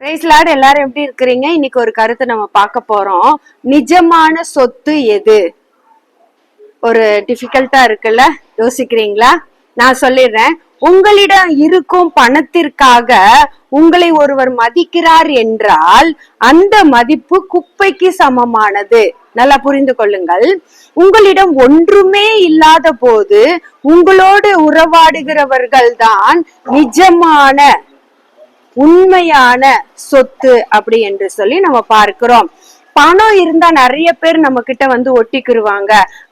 Price Lord, எல்லாரும் எப்படி இருக்கிறீங்க? இன்னைக்கு ஒரு கருத்தை நம்ம பார்க்க போறோம். நிஜமான சொத்து எது? ஒரு டிஃபிகல்ட்டா இருக்குல்ல, யோசிக்கிறீங்களா? நான் சொல்லிடுறேன். உங்களிடம் இருக்கும் பணத்திற்காக உங்களை ஒருவர் மதிக்கிறார் என்றால் அந்த மதிப்பு குப்பைக்கு சமமானது. நல்லா புரிந்து கொள்ளுங்கள். உங்களிடம் ஒன்றுமே இல்லாத போது உங்களோடு உறவாடுகிறவர்கள் தான் நிஜமான உண்மையான சொத்து அப்படி என்று சொல்லி நம்ம பார்க்கிறோம். பணம் இருந்தா நிறைய பேர் நம்ம கிட்ட வந்து ஒட்டிக்கிருவாங்க.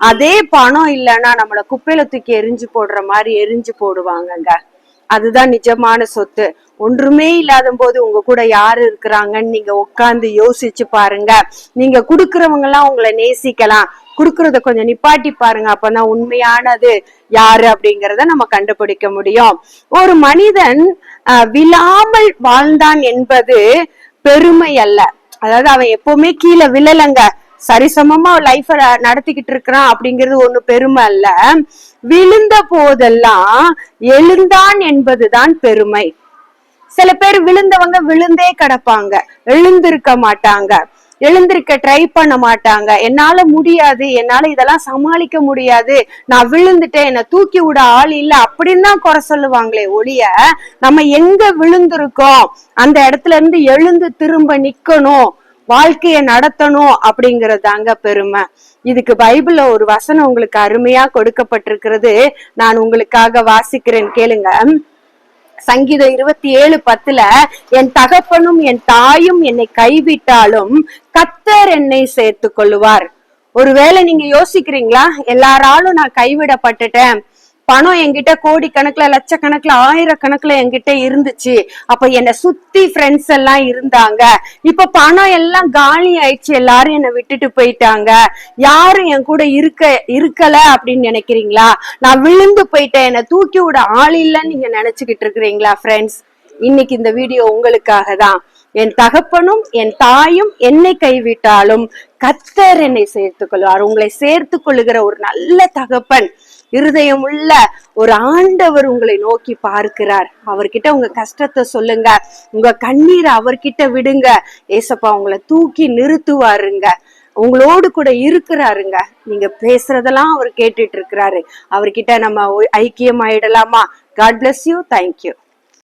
அதே பணம் இல்லைன்னா நம்மள குப்பையில தூக்கி எரிஞ்சு போடுற மாதிரி எரிஞ்சு போடுவாங்கங்க. அதுதான் நிஜமான சொத்து. ஒன்றுமே இல்லாத போது உங்க கூட யாரு இருக்கிறாங்கன்னு நீங்க உட்கார்ந்து யோசிச்சு பாருங்க. நீங்க குடுக்கறவங்க எல்லாம் உங்களை நேசிக்கலாம். குடுக்கறத கொஞ்சம் நிப்பாட்டி பாருங்க. அப்பதான் உண்மையானது யாரு அப்படிங்கறத நம்ம கண்டுபிடிக்க முடியும். ஒரு மனிதன் விழாமல் வாழ்ந்தான் என்பது பெருமை அல்ல. அதாவது அவன் எப்பவுமே கீழே விழலங்க, சரிசமமா லைஃப நடத்திக்கிட்டு இருக்கிறான் அப்படிங்கிறது ஒண்ணு பெருமை அல்ல. விழுந்த போதெல்லாம் எழுந்தான் என்பதுதான் பெருமை. சில பேர் விழுந்தவங்க விழுந்தே கிடப்பாங்க, எழுந்திருக்க மாட்டாங்க, எழுந்திருக்க ட்ரை பண்ண மாட்டாங்க. என்னால முடியாது, என்னால இதெல்லாம் சமாளிக்க முடியாது, நான் விழுந்துட்டேன், என்னை தூக்கி விட ஆள் இல்ல அப்படின்னு தான் குறை சொல்லுவாங்களே ஒழிய, நம்ம எங்க விழுந்திருக்கோம் அந்த இடத்துல இருந்து எழுந்து திரும்ப நிக்கணும், வாழ்க்கைய நடத்தணும் அப்படிங்கறதாங்க பெருமை. இதுக்கு பைபிள்ல ஒரு வசனம் உங்களுக்கு அருமையா கொடுக்கப்பட்டிருக்கிறது. நான் உங்களுக்காக வாசிக்கிறேன், கேளுங்க. சங்கீதம் 27:10 என் தகப்பனும் என் தாயும் என்னை கைவிட்டாலும் கர்த்தர் என்னை சேர்த்து கொள்ளுவார். ஒருவேளை நீங்க யோசிக்கிறீங்களா, எல்லாராலும் நான் கைவிடப்பட்டுட்டேன், பணம் என்கிட்ட கோடிக்கணக்குல லட்சக்கணக்குல ஆயிரக்கணக்குல என்கிட்ட இருந்துச்சு, அப்ப என்னை சுத்தி ஃப்ரெண்ட்ஸ் எல்லாம் இருந்தாங்க, இப்ப பணம் எல்லாம் காலி ஆயிடுச்சு, எல்லாரும் என்னை விட்டுட்டு போயிட்டாங்க, யாரும் என் கூட இருக்கல அப்படின்னு நினைக்கிறீங்களா? நான் விழுந்து போயிட்டேன், என்னை தூக்கி விட ஆள் இல்லைன்னு நீங்க நினைச்சுக்கிட்டு இருக்கிறீங்களா? ஃப்ரெண்ட்ஸ், இன்னைக்கு இந்த வீடியோ உங்களுக்காக தான். என் தகப்பனும் என் தாயும் என்னை கைவிட்டாலும் கர்த்தர் என்னை சேர்த்துக் கொள்வார். உங்களை சேர்த்து கொள்ளுகிற ஒரு நல்ல தகப்பன், இருதயம் உள்ள ஒரு ஆண்டவர் உங்களை நோக்கி பார்க்கிறார். அவர்கிட்ட உங்க கஷ்டத்தை சொல்லுங்க, உங்க கண்ணீரை அவர்கிட்ட விடுங்க. ஏசப்பா உங்களை தூக்கி நிறுத்துவாருங்க, உங்களோடு கூட இருக்கிறாருங்க. நீங்க பேசுறதெல்லாம் அவர் கேட்டுட்டு இருக்கிறாரு. அவர்கிட்ட நம்ம ஐக்கியம் ஆயிடலாமா? God bless you. Thank you.